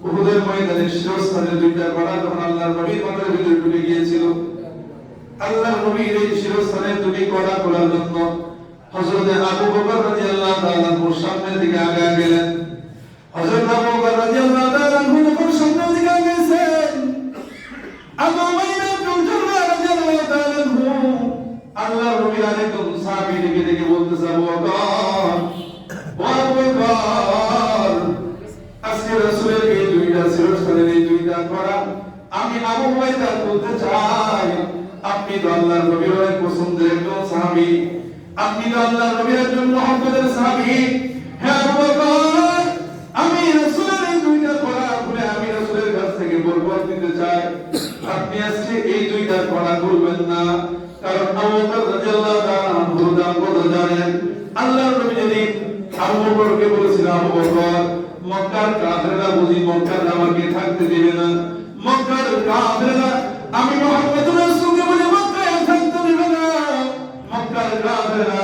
উহুদের ময়দানে শিরস্ত্রাণের দুইটা কড়া যখন আল্লাহর নবীর মাথার ভিতরে ঢুকে গিয়েছিল, আল্লাহর নবীর এই শিরস্ত্রাণের দুটি কড়া খোলার জন্য হযরত আবু বকর রাদিয়াল্লাহু তাআলা সামনের দিকে আগায় গেলেন। হযরত আবু বকর রাদিয়াল্লাহু তাআলা যখন সামনের দিকে আগেছেন, আবু উমাইয়া ইবনে জাররাহ রাদিয়াল্লাহু তাআলা আল্লাহর নবীর আরেকজন সাহাবী দেখে বলতেছে, আবু বকর, ও আবু বকর, আজকে রাসূলের এই দুইটা শিরস্ত্রাণের এই দুইটা কড়া আমি আমি আবু হুরায়রা বলতে চাই, আপনি তো আল্লাহর নবীর অনেক পছন্দের একজন সাহাবী, আপনি তো আল্লাহর নবীর একজন মুহাম্মদের সাহাবী। হ্যাঁ আবু বকর, আমি রাসূলের এই দুইটা কড়া খুলে আমি রাসূলের কাছ থেকে বরকত নিতে চাই। আপনি আজকে এই দুইটা কড়া খুলবেন না, কারণ আবু বকর রাদিয়াল্লাহু তাআলা আনহুর দাম কত জানেন? আল্লাহর নবী যেদিন আবু বকরকে বলেছিল, আবু বকর, মক্কার কাফেররা বুঝি মক্কার আমাকে থাকতে দিবে না, মক্কার কাফেররা আমি মুহাম্মদুর রাসূলকে বলে মক্কায় থাকতে দিবে না, মক্কার কাফেররা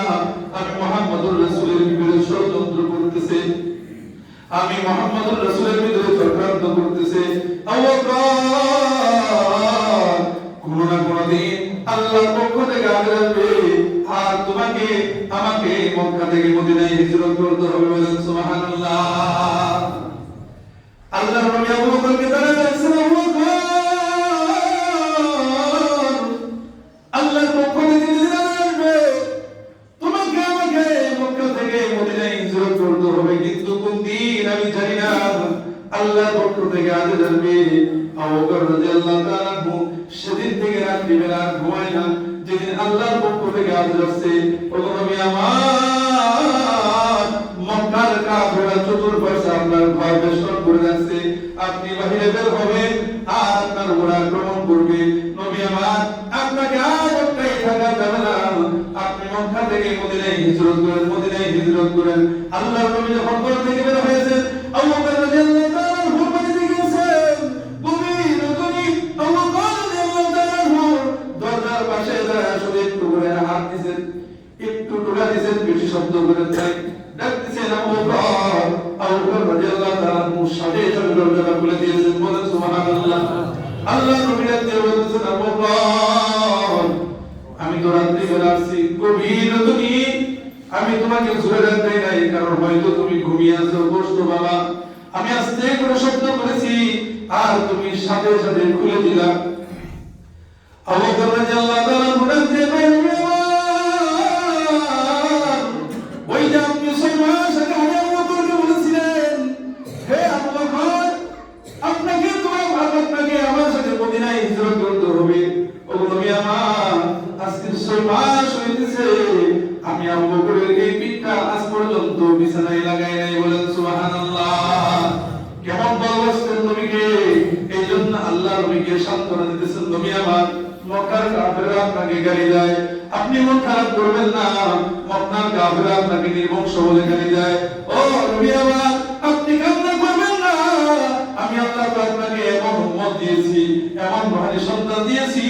আমি মুহাম্মদুর রাসূলের বিরুদ্ধে ষড়যন্ত্র করতেছে, আমি মুহাম্মদুর রাসূলের বিরুদ্ধে চক্রান্ত করতেছে। আবু বকর, কোন না কোন দিন আল্লাহর পক্ষ থেকে আদেশ আসবে, আর তোমাকে আমাকে মক্কা থেকে মদিনায় হিজরত করতে হবে। বলেন সুবহানাল্লাহ। আল্লাহর নবী আবু বকরকে জানালেন, আবু বকর, আল্লাহর পক্ষ থেকে আসবে, তোমাকে আমাকে মক্কা থেকে মদিনায় হিজরত করতে হবে, কিন্তু কোন দিন আমি জানি না। আল্লাহর পক্ষ থেকে আদেশ আসবে। আবু বকর রাদিয়াল্লাহু তাআলা সেদিন থেকে রাত্রি বেলা ঘুমায় না, যেদিন আল্লাহর পক্ষ থেকে আদেশ আসছে। ওগো নবী আমার, মক্কার কাফেররা চতুর্পাশে আপনার ঘর বেষ্টন করে রাখছে, আপনি বাহিরে বের হবেন আর আপনার উপর আক্রমণ করবে। নবী আমার, আপনাকে আর মক্কায় থাকা যাবে না, আপনি মক্কা থেকে মদিনায় হিজরত করেন, মদিনায় হিজরত করেন। আল্লাহর নবী যখন ঘর থেকে বের হয়েছেন, আবু বকর রাদিয়াল্লাহু তাআলা ঘুমাতে গিয়েছেন। গভীর রাতে আবু বকর রাদিয়াল্লাহু তাআলা দরজার পাশে দাঁড়িয়ে শুধু একটু করে হাত দিয়েছেন, একটু টোকা দিয়েছেন, বেশি শব্দ করে তাই ডাকতেছেন আবু বকর। আবু বকর রাদিয়াল্লাহু তাআলা সাথে সাথে দরজাটা খুলে দিয়েছেন। বলেন সুবহানাল্লাহ। আল্লাহ নবী রাতে বলতেছেন, আবু বকর, আমি তো রাত্রি বেলা আসছি, গভীর রাতে আমি তোমাকে জোরে ডাকতে নাই, কারণ হয়তো তুমি ঘুমিয়ে আছো। বসতো বাবা, আমি আস্তে করে শব্দ করেছি আর তুমি সাথে সাথে খুলে দিলা। আবু বকর রাদিয়াল্লাহু তাআলা বলতে ওই যে আপনি 6 মাস আগে আবু বকরকে বলেছিলেন, হে আবু বকর, আপনাকে আমার সাথে মদিনায় হিজরত করতে হবে। ওগো নবী আমার, আজকে 6 মাস হইতেছে আমি আবু বকরের এই পিঠটা আজ পর্যন্ত বিছানায় লাগাই নাই। বলেন সুবহানাল্লাহ। কেমন ভালোবাসতেন নবীকে, এই জন্য আল্লাহ নবীকে সান্ত্বনা দিতেছেন, নবী আমার, মক্কার কাফেররা আপনাকে গালি দেয়, আপনি মন খারাপ করবেন না, মক্কার কাফেররা আপনাকে নির্বংশ বলে গালি দেয়। ও নবী আমার, আপনি কান্না করবেন না, আমি আল্লাহ আপনাকে এমন উম্মত দিয়েছি, এমন ভারী সন্তান দিয়েছি,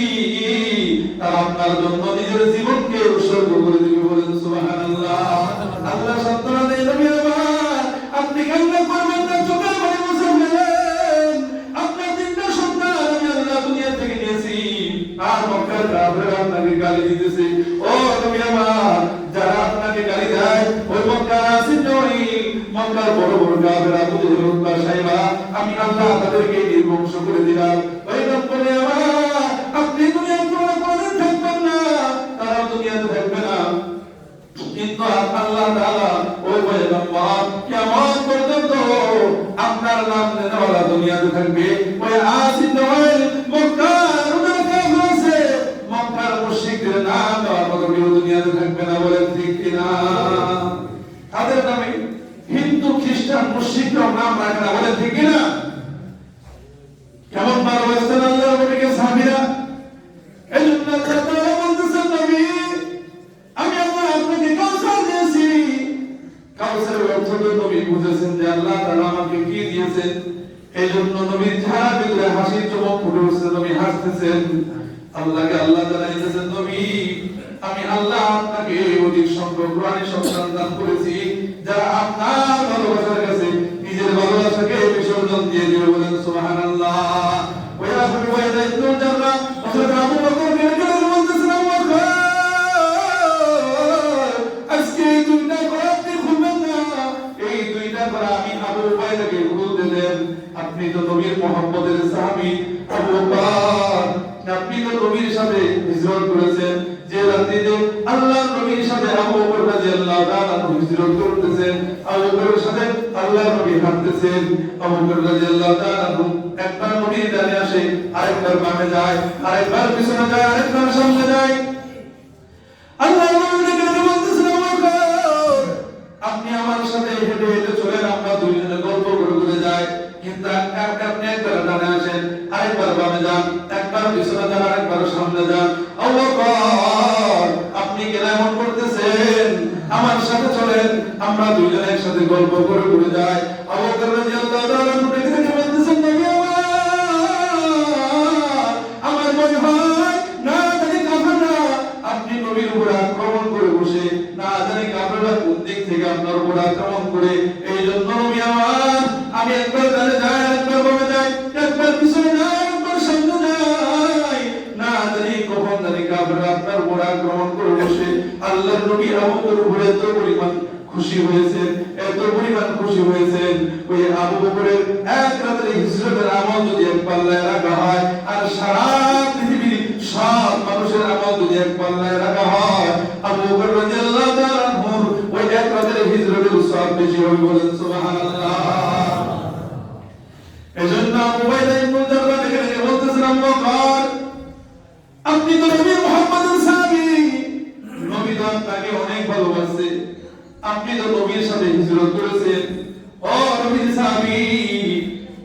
তারা আপনার জন্য নিজের জীবনকে উৎসর্গ করে দিবে। বলেন সুবহানাল্লাহ। আল্লাহ সান্ত্বনা দেয়, নবী আমার, আপনি কান্না করবেন না, চোখের পানি মুছে ফেলেন, আপনার 3টা সন্তান আমি আল্লাহ দুনিয়া থেকে নিয়েছি, আর মক্কার কাফেররা আপনাকে গালি দিতেছে। ও নবী আমার, যারা আপনাকে গালি দেয়, ওই মক্কার আসিফ নয়, মক্কার বড় বড় কাফেররা বুঝে উঠবা সাইবা, আমি আল্লাহ তাদেরকে নির্বংশ করে দিলাম। ওই নম্বরে আমার, আপনি দুনিয়ায় কোনোদিন থাকবেন না, তারা দুনিয়াতে থাকবে না, কিন্তু আল্লাহ তাআলা ওই পয়গম্বর কিয়ামত পর্যন্ত আপনার নাম নেওয়ালা দুনিয়াতে থাকবে। ওই আসিফ নয়, মক্কার কাফের আছে, মক্কার মুশরিকদের নাম নেওয়ার মতো কেউ দুনিয়াতে থাকবে না। বলেন ঠিক কিনা? তাদের নামে হিন্দু খ্রিস্টান মুশরিকরা নাম রাখে না। বলেন ঠিক কিনা? কেমন ভালোবাসতেন আল্লাহর নবীকে সাহাবীরা। এই জন্য আল্লাহ তাআলা বলতেছেন, নবী, আমি আল্লাহ আপনাকে কাউসার দিয়েছি। কাউসারের অর্থ তো নবী বুঝেছেন যে আল্লাহ তাআলা আমাকে কি দিয়েছেন। এই জন্য নবীর চেহারার ভিতরে হাসির চমক ফুটে উঠছে, নবী হাসতেছেন। আল্লাহকে আল্লাহ তাআলা বলেছেন, নবী, আমি আল্লাহ আপনাকে অধিক সংখ্যক কোরআনী সন্তান দান করেছি, যারা আপনার ভালোবাসার কাছে নিজের ভালোবাসাকে বিসর্জন দিয়ে দিবে। বলেন সুবহানাল্লাহ। ওয়া আবু ওয়াইদা ইবনে জাররাহ হযরত আবু বকর বলতেছেন, আবু বকর, আজকে এই 2টা ঘর আপনি খুলবেন না, এই 2টা ঘর আমি আবু ওয়াইদাকে খুলতে দেন। আপনি তো নবীর মুহাম্মদের সাহাবী আবু বকর, আপনি তো নবীর সাথে হিজরত করেছেন। যে রাতে আল্লাহর নবীর সাথে আবু বকর রাদিয়াল্লাহু রাদিয়াল্লাহু তাআলা হিজরত করতেছেন, আবু বকরের সাথে আল্লাহর নবী হাঁটতেছেন। আবু বকর রাদিয়াল্লাহু তাআলা একবার নবীর ডানে আসে, আরেকবার বামে যায়, আরেকবার পিছনে যায়, আরেকবার সামনে যায়। আল্লাহর নবী ডেকে বলতেছেন, আবু বকর আপনি আমার সাথে হেঁটে হেঁটে চলেন, আমরা দুইজনে গল্প করে করে যাই। কিন্তু আপনি একবার ডানে আসেন, আরেকবার বামে যান, একবার পিছনে যান, আরেকবার সামনে যান। আবু বকর আপনি কেন এমন করতেছেন? আমার সাথে চলেন, আমরা দুইজনে একসাথে গল্প করে করে যাই। আবু বকর রাদিয়াল্লাহু তাআলা ডেকে ডেকে বলতেছেন, নবী আমার মনে হয় না জানি কাফেররা আপনি নবীর উপর আক্রমণ করে বসে, না জানি কাফেররা কোন দিক থেকে আপনার উপর আক্রমণ করে। এই জন্য নবী আমার আমি একবার ডানে যাই, একবার বামে যাই, একবার পিছনে যাই, একবার সামনে যাই, না জানি কখন জানি কাফেররা আপনার উপর আক্রমণ করে বসে। আল্লাহর নবী আবু বকরের উপর এত পরিমাণ খুশি হয়েছেন, এত পরিমাণ খুশি হয়েছেন, ওই আবু বকরের এক রাতের হিজরতের আমল যদি এক পাল্লায় রাখা হয়, আর সারা পৃথিবীর সব মানুষের আমল যদি এক পাল্লায় রাখা হয়, আবু বকর রাদিয়াল্লাহু তাআলা আনহুর ওই এক রাতের হিজরতের সওয়াব বেশি হবে। বলেন সুবহানাল্লাহ। এজন্য আবু বাইদা ইবনে জাররা ডেকে বলতেছেন, আবু বকর আপনি তো নবী মুহাম্মদের সাহাবী, নবী তো আপনাকে অনেক ভালোবাসে, আপনি তো নবীর সাথে হিজরত করেছেন, ও নবীর সাহাবী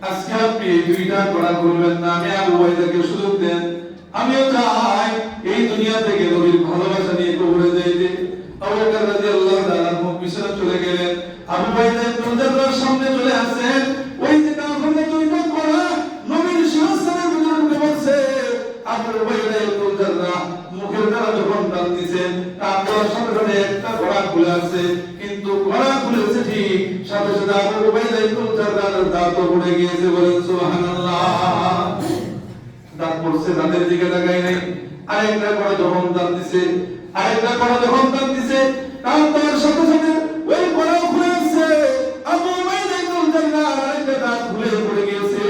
আজকে আপনি দুইটা করা করবেন না? আমি আবু বাইদাকে সুযোগ দেন, আমিও চাই এই দুনিয়া থেকে নবীর ভালোবাসা নিয়ে কবরে যাইতে। আবু বকর রাদিয়াল্লাহু তাআলা পিছনে চলে গেলেন, আবু বাইদা ইবনে জাররার সামনে চলে আসেন। ওই যে কাফেররা দুইটা করা নবীর সিংহাসনের ভিতরে ঢুকে পড়ছে। আবু বাইদা ইবনে জাররা মুখের দ্বারা যখন টান দিয়েছেন, টান দেওয়ার সাথে সাথে একটা ঘোড়া খুলে আসছে, কিন্তু ঘোড়া খুলেছে ঠিক, সাথে সাথে আবু বাইদা ইবনে জাররার দাঁত পড়ে গিয়েছে। বলেন সুবহানাল্লাহ। দাঁত পড়ছে, দাঁতের দিকে তাকায় নাই। আরেকটা ঘোড়া যখন টান দিছে, আরেকটা ঘোড়া যখন টান দিছে, টান দেওয়ার সাথে সাথে ওই ঘোড়া খুলে আসছে। আবু বাইদা ইবনে জাররার আরেকটা দাঁত খুলে পড়ে গিয়েছে,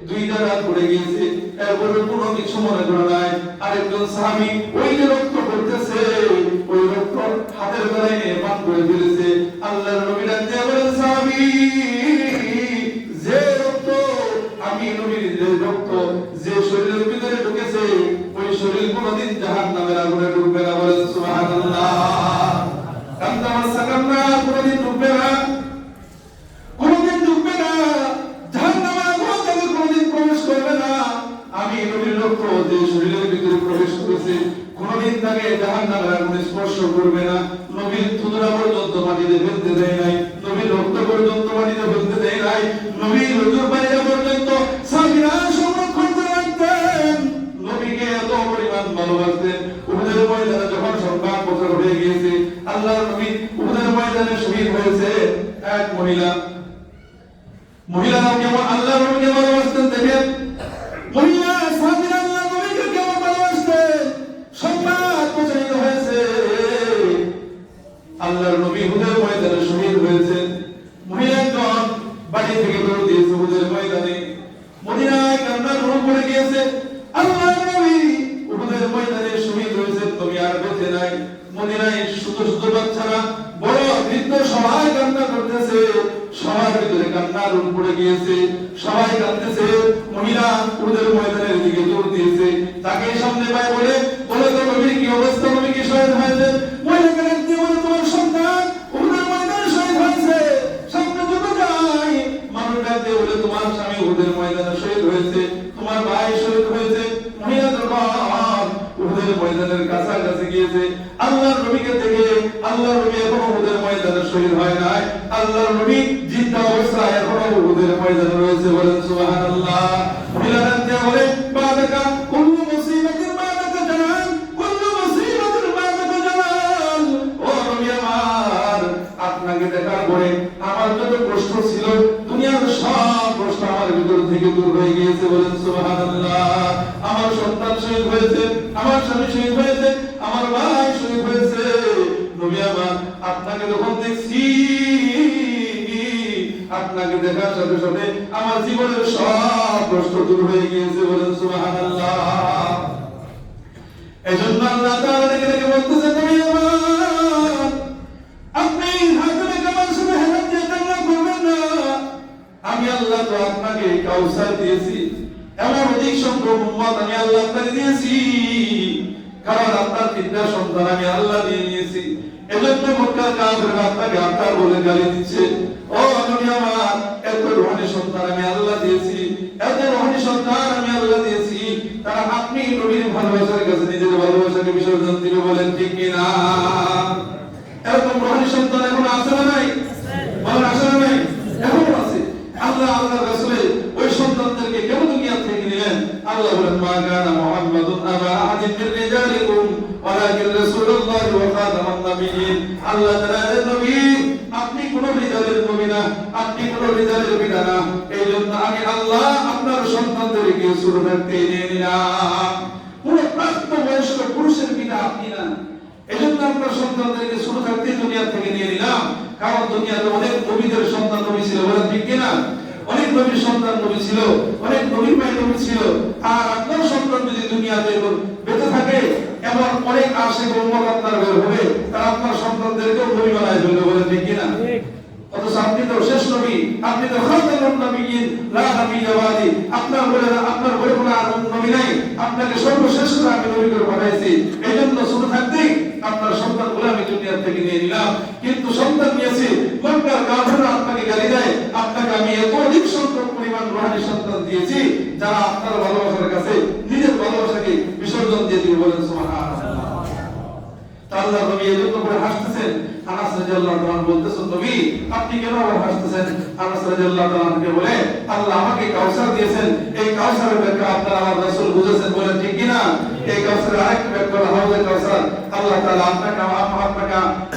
দুইটা দাঁত পড়ে গিয়েছে। এরপরে কোনো কিছু মনে করে নাই। আরেকজন সাহাবী ওই যে রক্ত পড়তেছে, ওই রক্ত হাতের গলায় নিয়ে পান করে ফেলেছে। আল্লাহর নবী ডাক দিয়ে বলেন, সাহাবী যে রক্ত, আমি নবীর যে রক্ত যে শরীরের ভিতরে ঢুকেছে, ওই শরীর কোনদিন জাহান্নামের আগুনে ঢুকবে না। বলেন সুবহানাল্লাহ। কান্না সাকান্না কোনদিন ঢুকবে না, কোনদিন ঢুকবে না, জাহান্নামের আগুনে তাকে কোনদিন প্রবেশ করবে না। আমি নবীর রক্ত যে শরীরের ভিতরে প্রবেশ করেছে, কোনদিন তাকে জাহান্নামের আগুনে স্পর্শ করবে না। নবীর থুতরা পর্যন্ত মাটিতে ফেলতে দেয় নাই, নবীর রক্ত পর্যন্ত মাটিতে ফেলতে দেয় নাই, নবীর রুজুর পানিটা পর্যন্ত সাহাবীরা সংরক্ষণ করে রাখতেন। নবীকে এত পরিমাণ ভালোবাসতেন। উহুদের ময়দানে যখন সংবাদ প্রচার হয়ে গিয়েছে আল্লাহর নবী উহুদের ময়দানে শহীদ হয়েছে, এক মহিলারাও কেমন আল্লাহর নবীকে ভালোবাসতেন দেখেন। মহিলা সাহাবীরা আল্লাহর নবীকে কেমন ভালোবাসতেন, সংবাদ প্রচারিত হয়েছে আল্লাহর নবী উহুদের ময়দানে শহীদ হয়েছেন। মহিলাগণ বাড়ি থেকে দৌড় দিয়েছে উহুদের ময়দানে, মদিনায় কান্নার রোল পড়ে গিয়েছে। আল্লাহর নবী উহুদের ময়দানে শহীদ হয়েছে, নবী আর বেঁচে নাই। মদিনায় শুধু শুধু বাচ্চারা, বড় বৃদ্ধ সবাই কান্না করতেছে, সবার ভিতরে কান্নার রোল পড়ে গিয়েছে, সবাই কাঁদতেছে। মহিলা উহুদের ময়দানের দিকে দৌড় দিয়েছে, তাকে সামনে পায় বলে বলে তো নবীর কি অবস্থা, নবী কি শহীদ হয়েছে? মহিলাকে ডাক দিয়ে বলে, তোমার সন্তান উহুদের ময়দানে শহীদ হয়েছে। সামনে যখন যাই মানুষ ডাক দিয়ে বলে, তোমার স্বামী উহুদের ময়দানে শহীদ হয়েছে, তোমার ভাই শহীদ হয়েছে। মহিলা যখন উহুদের ময়দানের কাছাকাছি গিয়েছে, আল্লাহর নবীকে দেখে, আল্লাহর নবী এখনো উহুদের ময়দানে শহীদ হয় নাই, আল্লাহর নবী জিন্দা অবস্থায় এখনো উহুদের ময়দানে রয়েছে। বলেন সুবহানাল্লাহ। মহিলা ডাক দিয়ে বলে, বাদাকা কুল্লু মুসিবাতিন বাদাকা জালাল, কুল্লু মুসিবাতিন বাদাকা জালাল। ও নবী আমার, আপনাকে দেখার পরে আমার যত কষ্ট ছিল, দুনিয়ার সব কষ্ট আমার ভিতর থেকে দূর হয়ে গিয়েছে। বলেন সুবহানাল্লাহ। আমার সন্তান শহীদ হয়েছে, আমার স্বামী শহীদ হয়েছে, আমার ভাই শহীদ হয়েছে। নবী আমার, আপনাকে যখন দেখছি, আপনাকে দেখার সাথে সাথে আমার জীবনের সব কষ্ট দূর হয়ে গিয়েছে। বলেন সুবহানাল্লাহ। এজন্য আল্লাহ তাআলা ডেকে ডেকে বলতেছেন, নবী আমার, আপনি কারণ আপনার তিনটা সন্তান আমি আল্লাহ দিয়ে নিয়েছি। এজন্য মক্কার কাফেররা আপনাকে আত্মার বলে গালি দিচ্ছে। ও নবী আমার, এত রোহানি সন্তান আমি আল্লাহ দিয়েছি, এত রোহানি সন্তান আমি আল্লাহ দিয়েছি, তারা আপনি নবীর ভালোবাসার কাছে নিজের ভালোবাসাকে বিসর্জন দিবে, বলেন ঠিক কিনা? এরকম রোহানি সন্তান এখন আছে না নাই? বলেন আছে না নাই? এখনো আছে। আল্লাহ আল্লাহর রাসূলের ওই সন্তানদেরকে কেন দুনিয়া থেকে নিলেন? আল্লাহ বলেন, মা কানা মুহাম্মাদুন আবা আহাদিন মির রিজালিকুম ওয়ালাকিন রাসূলুল্লাহ ওয়া খাতামান নাবিয়্যিন। আল্লাহ তাআলা নবী, আপনি কোন রিজালের নবী না, আপনি কোন রিজালের পিতা না। এইজন্য আমি আল্লাহ আপনার সন্তানদেরকে ছোট থাকতে নিয়ে নিলাম। কোন প্রাপ্তবয়স্ক পুরুষের পিতা আপনি না। এজন্য আপনার সন্তানদেরকে ছোট থাকতে দুনিয়া থেকে নিয়ে নিলাম। কারণ দুনিয়াতে অনেক নবীদের সন্তান নবী ছিল, বলেন ঠিক কিনা? অনেক নবীর সন্তান নবী ছিল, অনেক নবীর মায়ের নবী ছিল। আর আপনার সন্তান যদি দুনিয়াতে বেঁচে থাকে, এমন অনেক আশিক উম্মত আপনার বের হবে, তারা আপনার সন্তানদেরকেও নবী বানায় ফেলবে, বলেন ঠিক কিনা? অথচ আপনি তো শেষ নবী, আপনি তো খাতামুন নবিয়্যিন, লা নবিয়্যা বাদি। আপনার বলে কোনো আর নবী নাই, আপনাকে সর্বশেষ করে আমি নবী করে পাঠাইছি। এইজন্য ছোট থাকতেই আপনার সন্তানগুলো আমি দুনিয়া থেকে নিয়ে নিলাম। কিন্তু সন্তান নিয়েছি, মক্কার কাফেররা আপনাকে গালি দেয়, আপনাকে আমি এত অধিক সংখ্যক পরিমাণ রূহানি সন্তান দিয়েছি, যারা আপনার ভালোবাসার কাছে নিজের ভালোবাসাকে বিসর্জন দিয়ে দিবে, বলেন সুবহানাল্লাহ। আল্লাহ নবী এজন্য করে হাসতেছেন। আনাস রাদিয়াল্লাহু তাআলা বলতেছেন, নবী আপনি কেন আবার হাসতেছেন? আনাস রাদিয়াল্লাহু তাআলা বলে, আল্লাহ আমাকে কাউসার দিয়েছেন, এই কাউসারের ব্যাখ্যা আপনার আমার রাসূল বুঝেছেন, বলেন ঠিক কি না? এই কাউসারের আরেকটা ব্যাখ্যা হলো হাউজে কাউসার, আল্লাহ তাআলা আপনাকে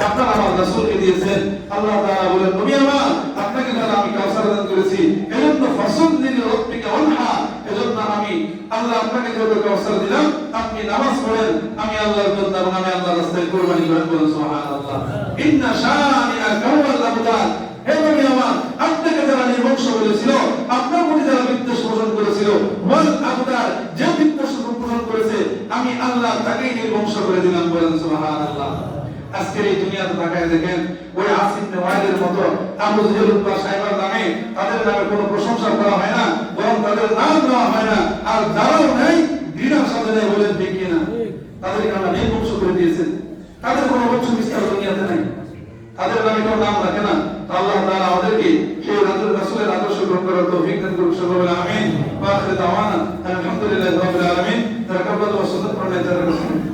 আপনার আমার রাসূলকে দিয়েছেন। আল্লাহ তাআলা বলেন, নবী আমার, আপনাকে যারা আমি কাউসার দান করেছি, এজন্য ফাসাল্লি লিরাব্বিকা ওয়ানহা, এজন্য আমি আল্লাহ আপনাকে যত কাউসার দিলাম, আপনি নামাজ পড়েন, আমি আল্লাহর বান্দা এবং আমি আল্লাহর রাস্তায় কুরবানি করেন, বলেন সুবহানাল্লাহ। ইন্না শানিআকা হুয়াল আবতার। হে নবী আমার, আপনাকে যারা নির্বংশ বলেছিল, আপনার প্রতি যারা বিদ্বেষ পোষণ করেছিল, ওয়াল আবতার, যে বিদ্বেষ পোষণ করেছে, আমি আল্লাহ তাকেই নির্বংশ করে দিলাম, বলেন সুবহানাল্লাহ। আজকের এই দুনিয়াতে তাকায় দেখেন, ওই আসিফ নেওয়াইদের মতো আবু জাহেল বা সাইবার নামে তাদের নামে কোনো প্রশংসা করা হয় না, বরং তাদের নাম নেওয়া হয় না। আর যারাও নেই, ঘৃণার সাথে নেই, বলেন ঠিক কিনা? তাদেরকে আমরা নির্বংশ করে দিয়েছেন, তাদের কোনো বংশ বিস্তার দুনিয়াতে নাই, তাদের নামে কেউ নাম রাখে না। আল্লাহ তাআলা আমাদেরকে সেই রাসূলের আদর্শ গ্রহণ করার তৌফিক দান করুন, সকলে বলেন আমিন। ওয়া আখিরু দাওয়ানা আলহামদুলিল্লাহি রাব্বিল আলামিন। তাকাব্বালু ওয়া সাল্লাল্লাহু আলাইহি ওয়া সাল্লাম।